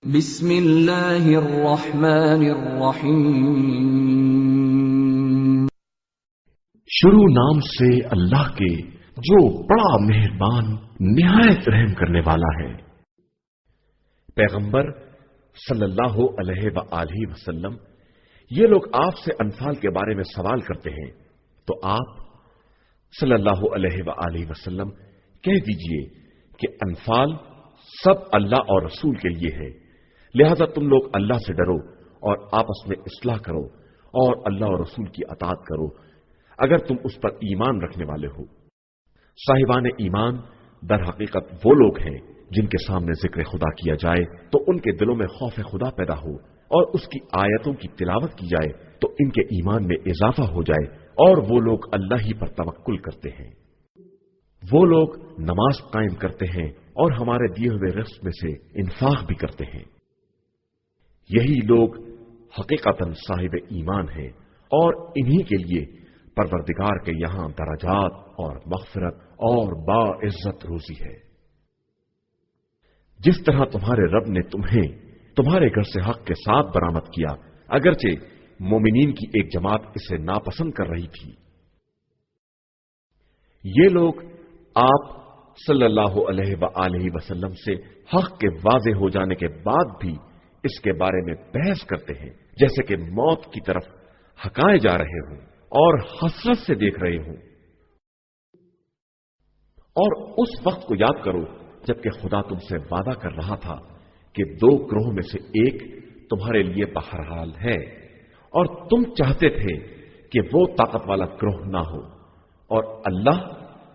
بسم اللہ الرحمن الرحیم۔ شروع نام سے اللہ کے جو بڑا مہربان نہایت رحم کرنے والا ہے۔ پیغمبر صلی اللہ علیہ وآلہ وسلم، یہ لوگ آپ سے انفال کے بارے میں سوال کرتے ہیں تو آپ صلی اللہ علیہ وآلہ وسلم کہہ دیجئے کہ انفال سب اللہ اور رسول کے لیے ہے، لہذا تم لوگ اللہ سے ڈرو اور آپس میں اصلاح کرو اور اللہ اور رسول کی اطاعت کرو اگر تم اس پر ایمان رکھنے والے ہو۔ صاحبان ایمان در حقیقت وہ لوگ ہیں جن کے سامنے ذکر خدا کیا جائے تو ان کے دلوں میں خوف خدا پیدا ہو، اور اس کی آیتوں کی تلاوت کی جائے تو ان کے ایمان میں اضافہ ہو جائے، اور وہ لوگ اللہ ہی پر توکل کرتے ہیں۔ وہ لوگ نماز قائم کرتے ہیں اور ہمارے دیے ہوئے رزق میں سے انفاق بھی کرتے ہیں۔ یہی لوگ حقیقتاً صاحب ایمان ہیں، اور انہی کے لیے پروردگار کے یہاں درجات اور مغفرت اور باعزت روزی ہے۔ جس طرح تمہارے رب نے تمہیں تمہارے گھر سے حق کے ساتھ برآمد کیا، اگرچہ مومنین کی ایک جماعت اسے ناپسند کر رہی تھی۔ یہ لوگ آپ صلی اللہ علیہ وآلہ وسلم سے حق کے واضح ہو جانے کے بعد بھی اس کے بارے میں بحث کرتے ہیں، جیسے کہ موت کی طرف ہکائے جا رہے ہوں اور حسرت سے دیکھ رہے ہوں۔ اور اس وقت کو یاد کرو جبکہ خدا تم سے وعدہ کر رہا تھا کہ دو گروہوں میں سے ایک تمہارے لیے بہرحال ہے، اور تم چاہتے تھے کہ وہ طاقت والا گروہ نہ ہو، اور اللہ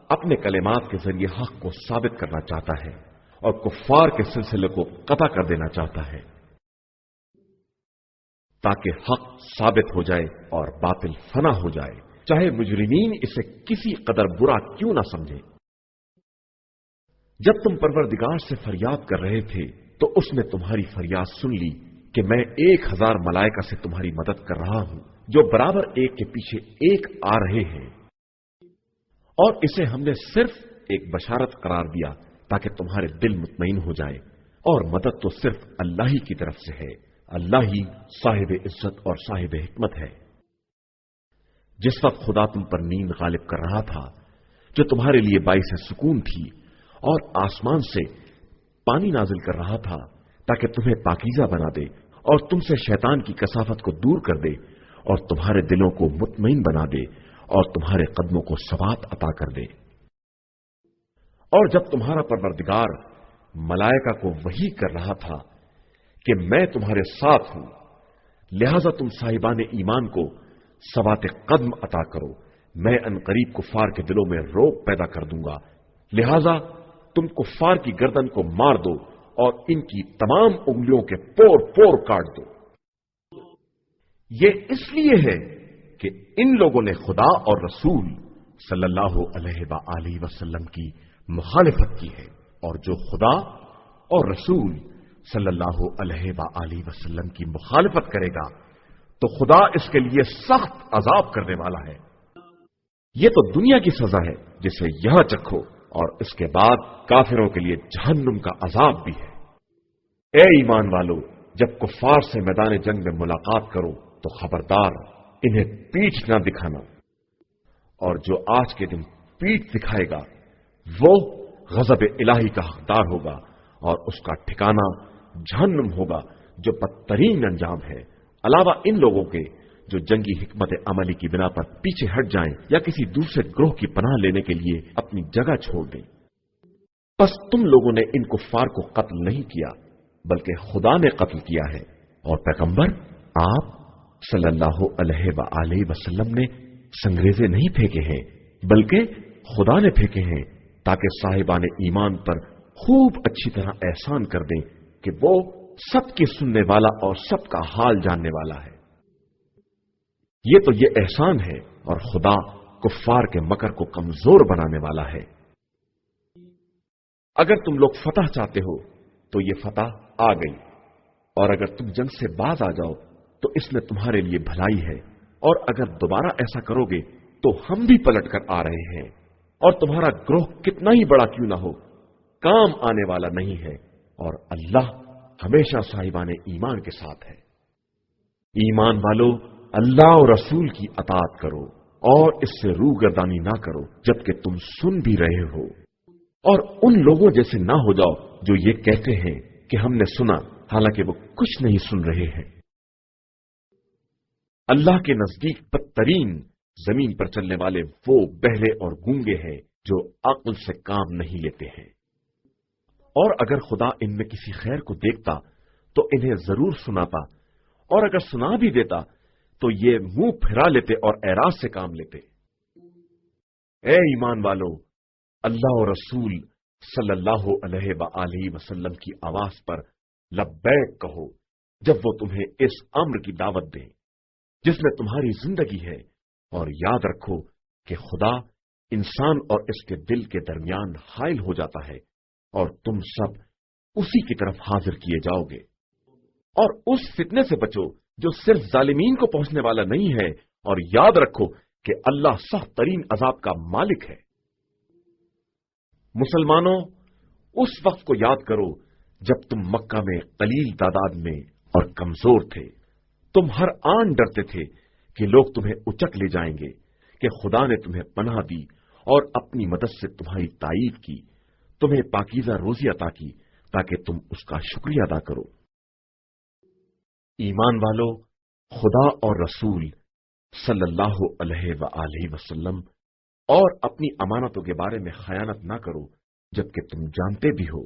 اپنے کلمات کے ذریعے حق کو ثابت کرنا چاہتا ہے اور کفار کے سلسلے کو قطع کر دینا چاہتا ہے، تاکہ حق ثابت ہو جائے اور باطل فنا ہو جائے، چاہے مجرمین اسے کسی قدر برا کیوں نہ سمجھیں۔ جب تم پروردگار سے فریاد کر رہے تھے تو اس نے تمہاری فریاد سن لی کہ میں 1000 ملائکہ سے تمہاری مدد کر رہا ہوں، جو برابر ایک کے پیچھے ایک آ رہے ہیں، اور اسے ہم نے صرف ایک بشارت قرار دیا تاکہ تمہارے دل مطمئن ہو جائے، اور مدد تو صرف اللہ ہی کی طرف سے ہے، اللہ ہی صاحب عزت اور صاحب حکمت ہے۔ جس وقت خدا تم پر نیند غالب کر رہا تھا جو تمہارے لیے باعث سکون تھی، اور آسمان سے پانی نازل کر رہا تھا تاکہ تمہیں پاکیزہ بنا دے اور تم سے شیطان کی کثافت کو دور کر دے اور تمہارے دلوں کو مطمئن بنا دے اور تمہارے قدموں کو ثبات عطا کر دے۔ اور جب تمہارا پروردگار ملائکہ کو وحی کر رہا تھا کہ میں تمہارے ساتھ ہوں، لہذا تم صاحبان ایمان کو ثبات قدم عطا کرو، میں عنقریب کفار کے دلوں میں رعب پیدا کر دوں گا، لہذا تم کفار کی گردن کو مار دو اور ان کی تمام انگلیوں کے پور پور کاٹ دو۔ یہ اس لیے ہے کہ ان لوگوں نے خدا اور رسول صلی اللہ علیہ وآلہ وسلم کی مخالفت کی ہے، اور جو خدا اور رسول صلی اللہ علیہ وآلہ وسلم کی مخالفت کرے گا تو خدا اس کے لیے سخت عذاب کرنے والا ہے۔ یہ تو دنیا کی سزا ہے جسے یہاں چکھو، اور اس کے بعد کافروں کے لیے جہنم کا عذاب بھی ہے۔ اے ایمان والو، جب کفار سے میدان جنگ میں ملاقات کرو تو خبردار انہیں پیٹھ نہ دکھانا، اور جو آج کے دن پیٹھ دکھائے گا وہ غضب الہی کا حقدار ہوگا، اور اس کا ٹھکانہ جہنم ہوگا جو بدترین انجام ہے، علاوہ ان لوگوں کے جو جنگی حکمت عملی کی بنا پر پیچھے ہٹ جائیں یا کسی دوسرے گروہ کی پناہ لینے کے لیے اپنی جگہ چھوڑ دیں۔ بس تم لوگوں نے ان کفار کو قتل نہیں کیا بلکہ خدا نے قتل کیا ہے، اور پیغمبر آپ صلی اللہ علیہ وآلہ وسلم نے سنگریزے نہیں پھینکے ہیں بلکہ خدا نے پھینکے ہیں، تاکہ صاحبان ایمان پر خوب اچھی طرح احسان کر دیں کہ وہ سب کے سننے والا اور سب کا حال جاننے والا ہے۔ یہ تو یہ احسان ہے، اور خدا کفار کے مکر کو کمزور بنانے والا ہے۔ اگر تم لوگ فتح چاہتے ہو تو یہ فتح آ گئی، اور اگر تم جنگ سے باز آ جاؤ تو اس میں تمہارے لیے بھلائی ہے، اور اگر دوبارہ ایسا کرو گے تو ہم بھی پلٹ کر آ رہے ہیں، اور تمہارا گروہ کتنا ہی بڑا کیوں نہ ہو کام آنے والا نہیں ہے، اور اللہ ہمیشہ صاحبان ایمان کے ساتھ ہے۔ ایمان والو، اللہ اور رسول کی اطاعت کرو اور اس سے روگردانی نہ کرو جبکہ تم سن بھی رہے ہو، اور ان لوگوں جیسے نہ ہو جاؤ جو یہ کہتے ہیں کہ ہم نے سنا حالانکہ وہ کچھ نہیں سن رہے ہیں۔ اللہ کے نزدیک بدترین زمین پر چلنے والے وہ بہرے اور گونگے ہیں جو عقل سے کام نہیں لیتے ہیں، اور اگر خدا ان میں کسی خیر کو دیکھتا تو انہیں ضرور سناتا، اور اگر سنا بھی دیتا تو یہ منہ پھرا لیتے اور اعراض سے کام لیتے۔ اے ایمان والو، اللہ اور رسول صلی اللہ علیہ وآلہ وسلم کی آواز پر لبیک کہو جب وہ تمہیں اس امر کی دعوت دیں جس میں تمہاری زندگی ہے، اور یاد رکھو کہ خدا انسان اور اس کے دل کے درمیان حائل ہو جاتا ہے، اور تم سب اسی کی طرف حاضر کیے جاؤ گے۔ اور اس فتنے سے بچو جو صرف ظالمین کو پہنچنے والا نہیں ہے، اور یاد رکھو کہ اللہ سخت ترین عذاب کا مالک ہے۔ مسلمانوں، اس وقت کو یاد کرو جب تم مکہ میں قلیل تعداد میں اور کمزور تھے۔ تم ہر آن ڈرتے تھے کہ لوگ تمہیں اچک لے جائیں گے، کہ خدا نے تمہیں پناہ دی اور اپنی مدد سے تمہاری تائید کی، تمہیں پاکیزہ روزی عطا کی تاکہ تم اس کا شکریہ ادا کرو۔ ایمان والو، خدا اور رسول صلی اللہ علیہ وآلہ وسلم اور اپنی امانتوں کے بارے میں خیانت نہ کرو جبکہ تم جانتے بھی ہو،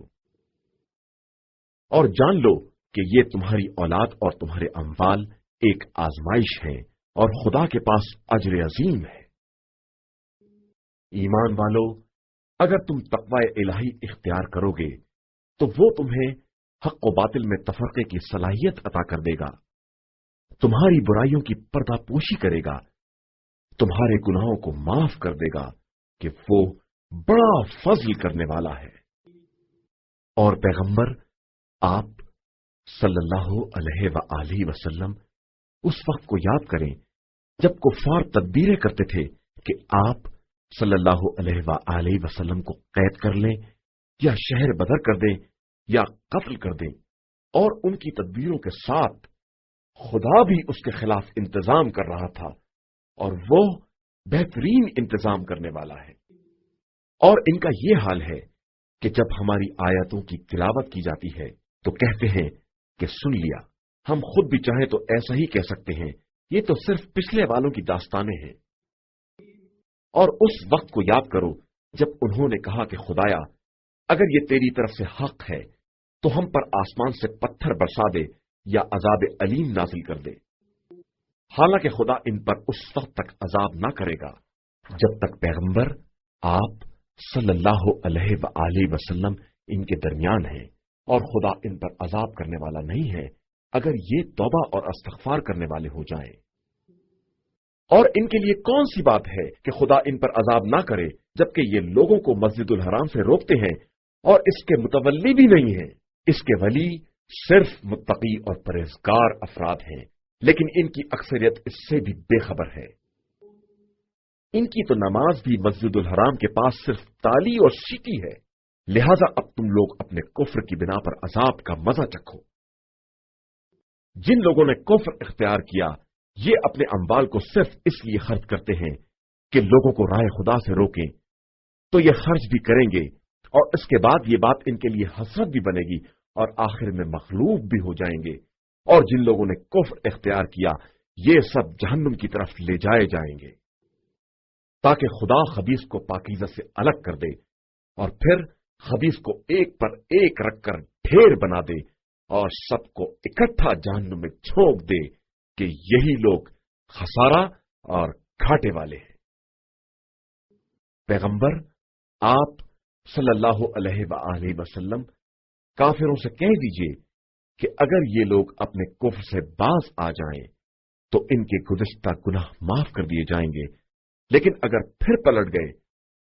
اور جان لو کہ یہ تمہاری اولاد اور تمہارے اموال ایک آزمائش ہے، اور خدا کے پاس اجر عظیم ہے۔ ایمان والو، اگر تم تقوی الہی اختیار کرو گے تو وہ تمہیں حق و باطل میں تفرقے کی صلاحیت عطا کر دے گا، تمہاری برائیوں کی پردہ پوشی کرے گا، تمہارے گناہوں کو معاف کر دے گا کہ وہ بڑا فضل کرنے والا ہے۔ اور پیغمبر آپ صلی اللہ علیہ وآلہ وسلم اس وقت کو یاد کریں جب کفار تدبیریں کرتے تھے کہ آپ صلی اللہ علیہ وآلہ وسلم کو قید کر لیں یا شہر بدر کر دیں یا قتل کر دیں، اور ان کی تدبیروں کے ساتھ خدا بھی اس کے خلاف انتظام کر رہا تھا، اور وہ بہترین انتظام کرنے والا ہے۔ اور ان کا یہ حال ہے کہ جب ہماری آیتوں کی تلاوت کی جاتی ہے تو کہتے ہیں کہ سن لیا، ہم خود بھی چاہیں تو ایسا ہی کہہ سکتے ہیں، یہ تو صرف پچھلے والوں کی داستانیں ہیں۔ اور اس وقت کو یاد کرو جب انہوں نے کہا کہ خدایا، اگر یہ تیری طرف سے حق ہے تو ہم پر آسمان سے پتھر برسا دے یا عذاب علیم نازل کر دے۔ حالانکہ خدا ان پر اس وقت تک عذاب نہ کرے گا جب تک پیغمبر آپ صلی اللہ علیہ وآلہ وسلم ان کے درمیان ہیں، اور خدا ان پر عذاب کرنے والا نہیں ہے اگر یہ توبہ اور استغفار کرنے والے ہو جائیں۔ اور ان کے لیے کون سی بات ہے کہ خدا ان پر عذاب نہ کرے جبکہ یہ لوگوں کو مسجد الحرام سے روکتے ہیں اور اس کے متولی بھی نہیں ہیں۔ اس کے ولی صرف متقی اور پرہیزگار افراد ہیں، لیکن ان کی اکثریت اس سے بھی بے خبر ہے۔ ان کی تو نماز بھی مسجد الحرام کے پاس صرف تالی اور سیٹی ہے، لہذا اب تم لوگ اپنے کفر کی بنا پر عذاب کا مزہ چکھو۔ جن لوگوں نے کفر اختیار کیا یہ اپنے اموال کو صرف اس لیے خرچ کرتے ہیں کہ لوگوں کو راہ خدا سے روکیں، تو یہ خرچ بھی کریں گے، اور اس کے بعد یہ بات ان کے لیے حسرت بھی بنے گی اور آخر میں مغلوب بھی ہو جائیں گے۔ اور جن لوگوں نے کفر اختیار کیا یہ سب جہنم کی طرف لے جائے جائیں گے، تاکہ خدا خبیث کو پاکیزہ سے الگ کر دے اور پھر خبیث کو ایک پر ایک رکھ کر ڈھیر بنا دے اور سب کو اکٹھا جہنم میں جھونک دے کہ یہی لوگ خسارہ اور گھاٹے والے ہیں۔ پیغمبر آپ صلی اللہ علیہ وآلہ وسلم کافروں سے کہہ دیجئے کہ اگر یہ لوگ اپنے کفر سے باز آ جائیں تو ان کے گزشتہ گناہ معاف کر دیے جائیں گے، لیکن اگر پھر پلٹ گئے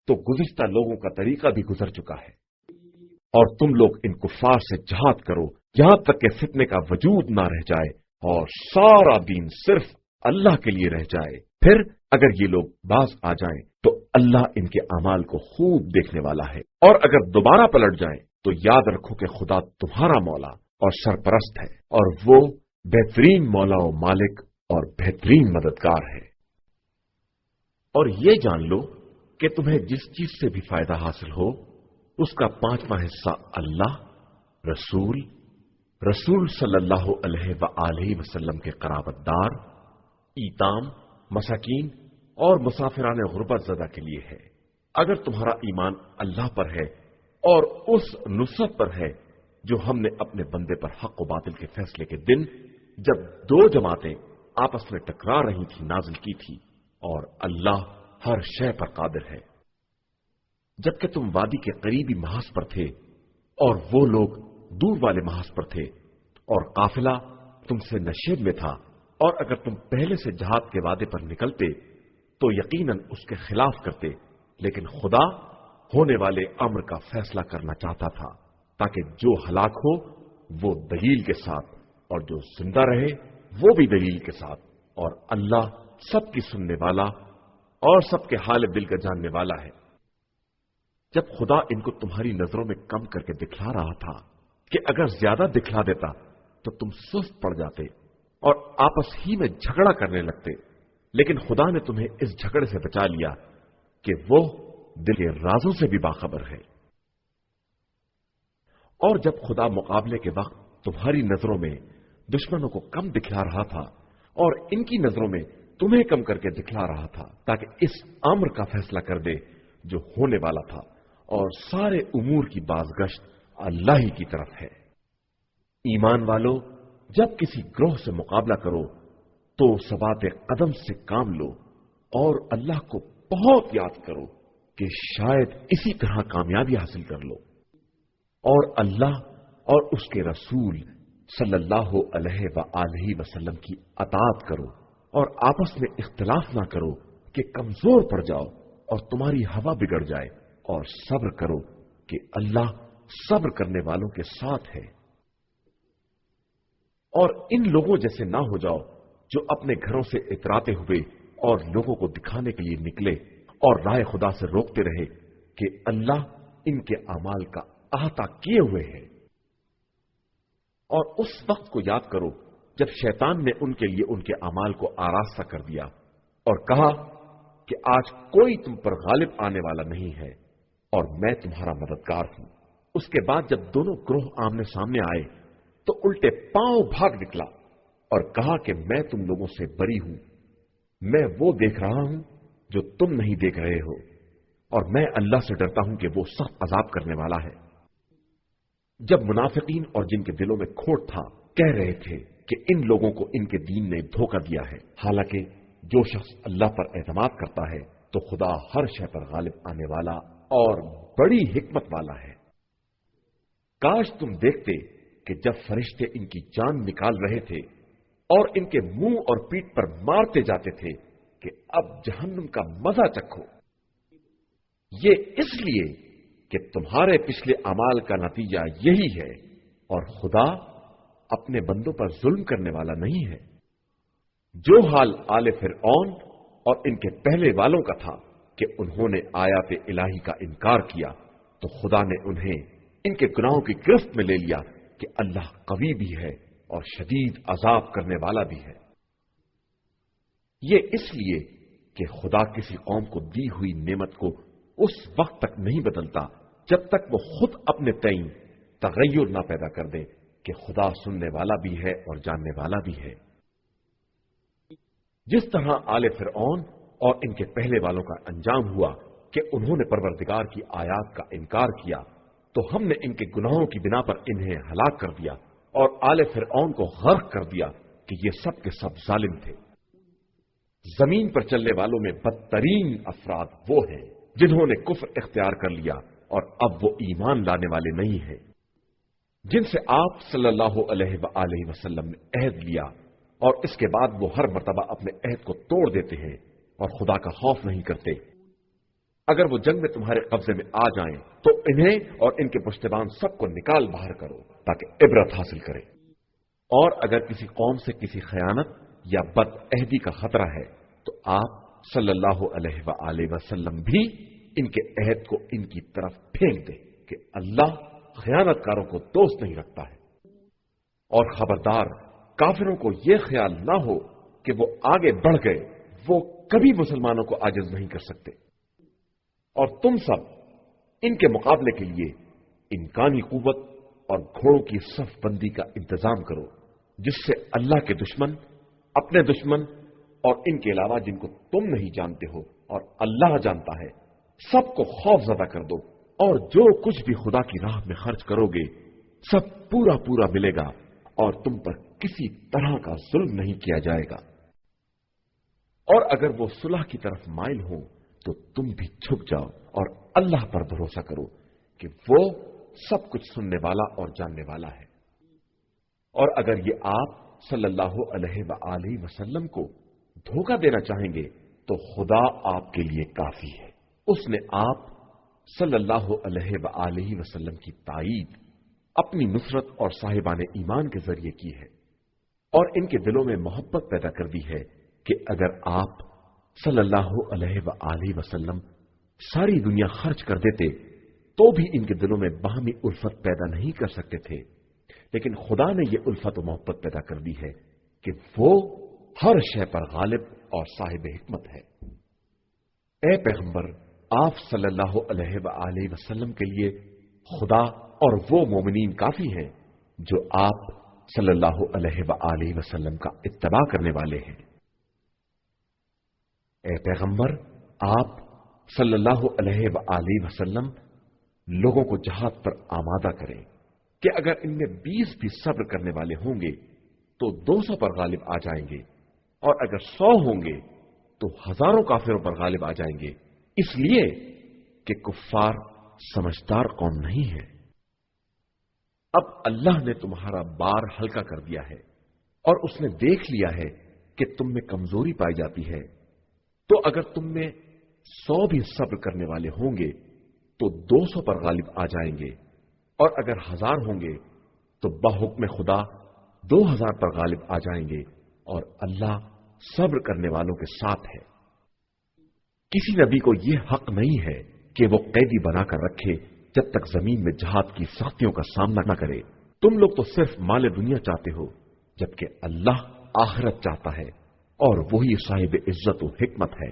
تو گزشتہ لوگوں کا طریقہ بھی گزر چکا ہے۔ اور تم لوگ ان کفار سے جہاد کرو یہاں تک کہ فتنے کا وجود نہ رہ جائے اور سارا دین صرف اللہ کے لیے رہ جائے۔ پھر اگر یہ لوگ باز آ جائیں تو اللہ ان کے اعمال کو خوب دیکھنے والا ہے، اور اگر دوبارہ پلٹ جائیں تو یاد رکھو کہ خدا تمہارا مولا اور سرپرست ہے، اور وہ بہترین مولا و مالک اور بہترین مددگار ہے۔ اور یہ جان لو کہ تمہیں جس چیز سے بھی فائدہ حاصل ہو اس کا 5واں حصہ اللہ، رسول صلی اللہ علیہ وآلہ وسلم کے قرابت دار، ایتام، مساکین اور مسافران غربت زدہ کے لیے ہے۔ اگر تمہارا ایمان اللہ پر ہے اور اس نصرت پر ہے جو ہم نے اپنے بندے پر حق و باطل کے فیصلے کے دن جب دو جماعتیں آپس میں ٹکرا رہی تھی نازل کی تھی، اور اللہ ہر شے پر قادر ہے۔ جبکہ تم وادی کے قریبی محاذ پر تھے اور وہ لوگ دور والے محاذ پر تھے، اور قافلہ تم سے نشیب میں تھا، اور اگر تم پہلے سے جہاد کے وعدے پر نکلتے تو یقیناً اس کے خلاف کرتے، لیکن خدا ہونے والے امر کا فیصلہ کرنا چاہتا تھا تاکہ جو ہلاک ہو وہ دلیل کے ساتھ اور جو زندہ رہے وہ بھی دلیل کے ساتھ، اور اللہ سب کی سننے والا اور سب کے حال دل کا جاننے والا ہے۔ جب خدا ان کو تمہاری نظروں میں کم کر کے دکھلا رہا تھا کہ اگر زیادہ دکھلا دیتا تو تم سست پڑ جاتے اور آپس ہی میں جھگڑا کرنے لگتے، لیکن خدا نے تمہیں اس جھگڑے سے بچا لیا کہ وہ دل کے رازوں سے بھی باخبر ہے۔ اور جب خدا مقابلے کے وقت تمہاری نظروں میں دشمنوں کو کم دکھلا رہا تھا اور ان کی نظروں میں تمہیں کم کر کے دکھلا رہا تھا تاکہ اس امر کا فیصلہ کر دے جو ہونے والا تھا، اور سارے امور کی بازگشت اللہ ہی کی طرف ہے۔ ایمان والو، جب کسی گروہ سے مقابلہ کرو تو ثبات قدم سے کام لو اور اللہ کو بہت یاد کرو کہ شاید اسی طرح کامیابی حاصل کر لو، اور اللہ اور اس کے رسول صلی اللہ علیہ وآلہ وسلم کی اطاعت کرو، اور آپس میں اختلاف نہ کرو کہ کمزور پڑ جاؤ اور تمہاری ہوا بگڑ جائے، اور صبر کرو کہ اللہ صبر کرنے والوں کے ساتھ ہے۔ اور ان لوگوں جیسے نہ ہو جاؤ جو اپنے گھروں سے اتراتے ہوئے اور لوگوں کو دکھانے کے لیے نکلے اور راہ خدا سے روکتے رہے کہ اللہ ان کے اعمال کا احاطہ کیے ہوئے ہے۔ اور اس وقت کو یاد کرو جب شیطان نے ان کے لیے ان کے اعمال کو آراستہ کر دیا اور کہا کہ آج کوئی تم پر غالب آنے والا نہیں ہے اور میں تمہارا مددگار ہوں۔ اس کے بعد جب دونوں گروہ آمنے سامنے آئے تو الٹے پاؤں بھاگ نکلا اور کہا کہ میں تم لوگوں سے بری ہوں، میں وہ دیکھ رہا ہوں جو تم نہیں دیکھ رہے ہو، اور میں اللہ سے ڈرتا ہوں کہ وہ سخت عذاب کرنے والا ہے۔ جب منافقین اور جن کے دلوں میں کھوٹ تھا کہہ رہے تھے کہ ان لوگوں کو ان کے دین نے دھوکہ دیا ہے، حالانکہ جو شخص اللہ پر اعتماد کرتا ہے تو خدا ہر شے پر غالب آنے والا اور بڑی حکمت والا ہے۔ کاش تم دیکھتے کہ جب فرشتے ان کی جان نکال رہے تھے اور ان کے منہ اور پیٹھ پر مارتے جاتے تھے کہ اب جہنم کا مزہ چکھو، یہ اس لیے کہ تمہارے پچھلے اعمال کا نتیجہ یہی ہے، اور خدا اپنے بندوں پر ظلم کرنے والا نہیں ہے۔ جو حال آل فرعون اور ان کے پہلے والوں کا تھا کہ انہوں نے آیات الہی کا انکار کیا، تو خدا نے انہیں ان کے گناہوں کی گرفت میں لے لیا کہ اللہ قوی بھی ہے اور شدید عذاب کرنے والا بھی ہے۔ یہ اس لیے کہ خدا کسی قوم کو دی ہوئی نعمت کو اس وقت تک نہیں بدلتا جب تک وہ خود اپنے تئیں تغیر نہ پیدا کر دے کہ خدا سننے والا بھی ہے اور جاننے والا بھی ہے۔ جس طرح آل فرعون اور ان کے پہلے والوں کا انجام ہوا کہ انہوں نے پروردگار کی آیات کا انکار کیا، تو ہم نے ان کے گناہوں کی بنا پر انہیں ہلاک کر دیا اور آل فرعون کو غرق کر دیا کہ یہ سب کے سب ظالم تھے۔ زمین پر چلنے والوں میں بدترین افراد وہ ہیں جنہوں نے کفر اختیار کر لیا اور اب وہ ایمان لانے والے نہیں ہیں، جن سے آپ صلی اللہ علیہ وآلہ وسلم نے عہد لیا، اور اس کے بعد وہ ہر مرتبہ اپنے عہد کو توڑ دیتے ہیں اور خدا کا خوف نہیں کرتے۔ اگر وہ جنگ میں تمہارے قبضے میں آ جائیں تو انہیں اور ان کے پشتبان سب کو نکال باہر کرو تاکہ عبرت حاصل کرے۔ اور اگر کسی قوم سے کسی خیانت یا بد عہدی کا خطرہ ہے تو آپ صلی اللہ علیہ وآلہ وسلم بھی ان کے عہد کو ان کی طرف پھینک دیں کہ اللہ خیانت کاروں کو دوست نہیں رکھتا ہے۔ اور خبردار کافروں کو یہ خیال نہ ہو کہ وہ آگے بڑھ گئے، وہ کبھی مسلمانوں کو عاجز نہیں کر سکتے، اور تم سب ان کے مقابلے کے لیے امکانی قوت اور گھوڑوں کی صف بندی کا انتظام کرو، جس سے اللہ کے دشمن، اپنے دشمن اور ان کے علاوہ جن کو تم نہیں جانتے ہو اور اللہ جانتا ہے، سب کو خوف زدہ کر دو، اور جو کچھ بھی خدا کی راہ میں خرچ کرو گے سب پورا پورا ملے گا، اور تم پر کسی طرح کا ظلم نہیں کیا جائے گا۔ اور اگر وہ صلح کی طرف مائل ہوں تو تم بھی جھک جاؤ اور اللہ پر بھروسہ کرو کہ وہ سب کچھ سننے والا اور جاننے والا ہے۔ اور اگر یہ آپ صلی اللہ علیہ وآلہ وسلم کو دھوکہ دینا چاہیں گے تو خدا آپ کے لیے کافی ہے، اس نے آپ صلی اللہ علیہ وآلہ وسلم کی تائید اپنی نصرت اور صاحبان ایمان کے ذریعے کی ہے، اور ان کے دلوں میں محبت پیدا کر دی ہے کہ اگر آپ صلی اللہ علیہ وآلہ وسلم ساری دنیا خرچ کر دیتے تو بھی ان کے دلوں میں باہمی الفت پیدا نہیں کر سکتے تھے، لیکن خدا نے یہ الفت و محبت پیدا کر دی ہے کہ وہ ہر شے پر غالب اور صاحب حکمت ہے۔ اے پیغمبر، آپ صلی اللہ علیہ وآلہ وسلم کے لیے خدا اور وہ مومنین کافی ہیں جو آپ صلی اللہ علیہ وآلہ وسلم کا اتباع کرنے والے ہیں۔ اے پیغمبر، آپ صلی اللہ علیہ وآلہ وسلم لوگوں کو جہاد پر آمادہ کریں کہ اگر ان میں 20 بھی صبر کرنے والے ہوں گے تو 200 پر غالب آ جائیں گے، اور اگر 100 ہوں گے تو ہزاروں کافروں پر غالب آ جائیں گے، اس لیے کہ کفار سمجھدار قوم نہیں ہے۔ اب اللہ نے تمہارا بار ہلکا کر دیا ہے اور اس نے دیکھ لیا ہے کہ تم میں کمزوری پائی جاتی ہے، تو اگر تم میں 100 بھی صبر کرنے والے ہوں گے تو 200 پر غالب آ جائیں گے، اور اگر 1000 ہوں گے تو بحکم خدا 2000 پر غالب آ جائیں گے، اور اللہ صبر کرنے والوں کے ساتھ ہے۔ کسی نبی کو یہ حق نہیں ہے کہ وہ قیدی بنا کر رکھے جب تک زمین میں جہاد کی سختیوں کا سامنا نہ کرے۔ تم لوگ تو صرف مال دنیا چاہتے ہو، جبکہ اللہ آخرت چاہتا ہے، اور وہی صاحب عزت و حکمت ہے۔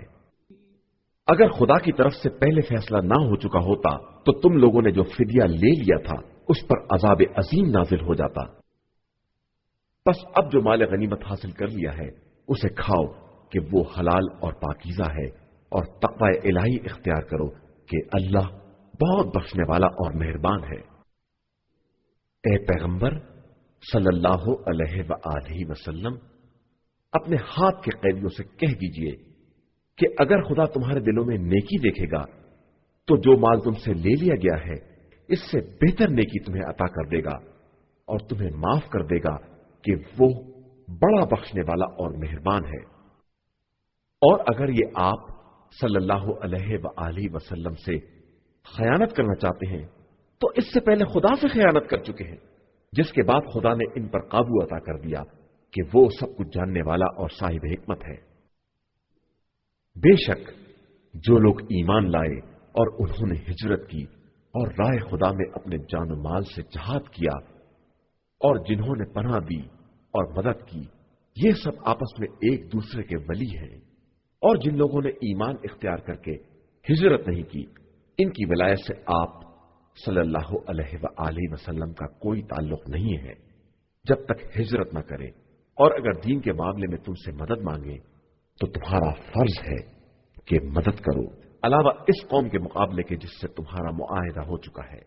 اگر خدا کی طرف سے پہلے فیصلہ نہ ہو چکا ہوتا تو تم لوگوں نے جو فدیہ لے لیا تھا اس پر عذاب عظیم نازل ہو جاتا۔ بس اب جو مال غنیمت حاصل کر لیا ہے اسے کھاؤ کہ وہ حلال اور پاکیزہ ہے، اور تقوی الہی اختیار کرو کہ اللہ بہت بخشنے والا اور مہربان ہے۔ اے پیغمبر صلی اللہ علیہ وآلہ وسلم، اپنے ہاتھ کے قیدیوں سے کہہ دیجئے کہ اگر خدا تمہارے دلوں میں نیکی دیکھے گا تو جو مال تم سے لے لیا گیا ہے اس سے بہتر نیکی تمہیں عطا کر دے گا، اور تمہیں معاف کر دے گا کہ وہ بڑا بخشنے والا اور مہربان ہے۔ اور اگر یہ آپ صلی اللہ علیہ وآلہ وسلم سے خیانت کرنا چاہتے ہیں تو اس سے پہلے خدا سے خیانت کر چکے ہیں، جس کے بعد خدا نے ان پر قابو عطا کر دیا کہ وہ سب کچھ جاننے والا اور صاحب حکمت ہے۔ بے شک جو لوگ ایمان لائے اور انہوں نے ہجرت کی اور راہ خدا میں اپنے جان و مال سے جہاد کیا، اور جنہوں نے پناہ دی اور مدد کی، یہ سب آپس میں ایک دوسرے کے ولی ہیں، اور جن لوگوں نے ایمان اختیار کر کے ہجرت نہیں کی، ان کی ولایت سے آپ صلی اللہ علیہ وآلہ وسلم کا کوئی تعلق نہیں ہے جب تک ہجرت نہ کرے، اور اگر دین کے معاملے میں تم سے مدد مانگے تو تمہارا فرض ہے کہ مدد کرو، علاوہ اس قوم کے مقابلے کے جس سے تمہارا معاہدہ ہو چکا ہے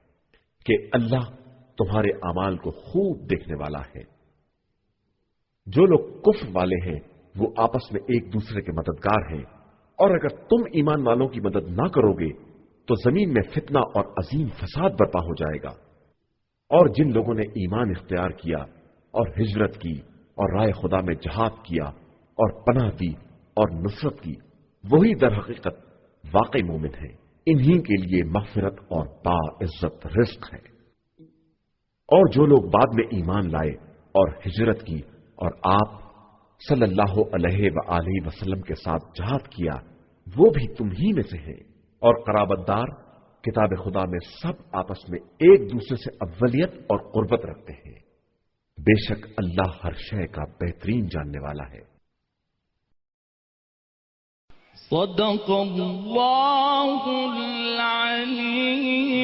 کہ اللہ تمہارے اعمال کو خوب دیکھنے والا ہے۔ جو لوگ کفر والے ہیں وہ آپس میں ایک دوسرے کے مددگار ہیں، اور اگر تم ایمان والوں کی مدد نہ کرو گے تو زمین میں فتنہ اور عظیم فساد برپا ہو جائے گا۔ اور جن لوگوں نے ایمان اختیار کیا اور ہجرت کی اور رائے خدا میں جہاد کیا اور پناہ دی اور نصرت کی، وہی در حقیقت واقعی مومن ہیں، انہی کے لیے مغفرت اور باعزت رزق ہے۔ اور جو لوگ بعد میں ایمان لائے اور ہجرت کی اور آپ صلی اللہ علیہ وآلہ وسلم کے ساتھ جہاد کیا، وہ بھی تم ہی میں سے ہیں، اور قرابت دار کتاب خدا میں سب آپس میں ایک دوسرے سے اولیت اور قربت رکھتے ہیں۔ بے شک اللہ ہر شے کا بہترین جاننے والا ہے۔ صدق اللہ العلی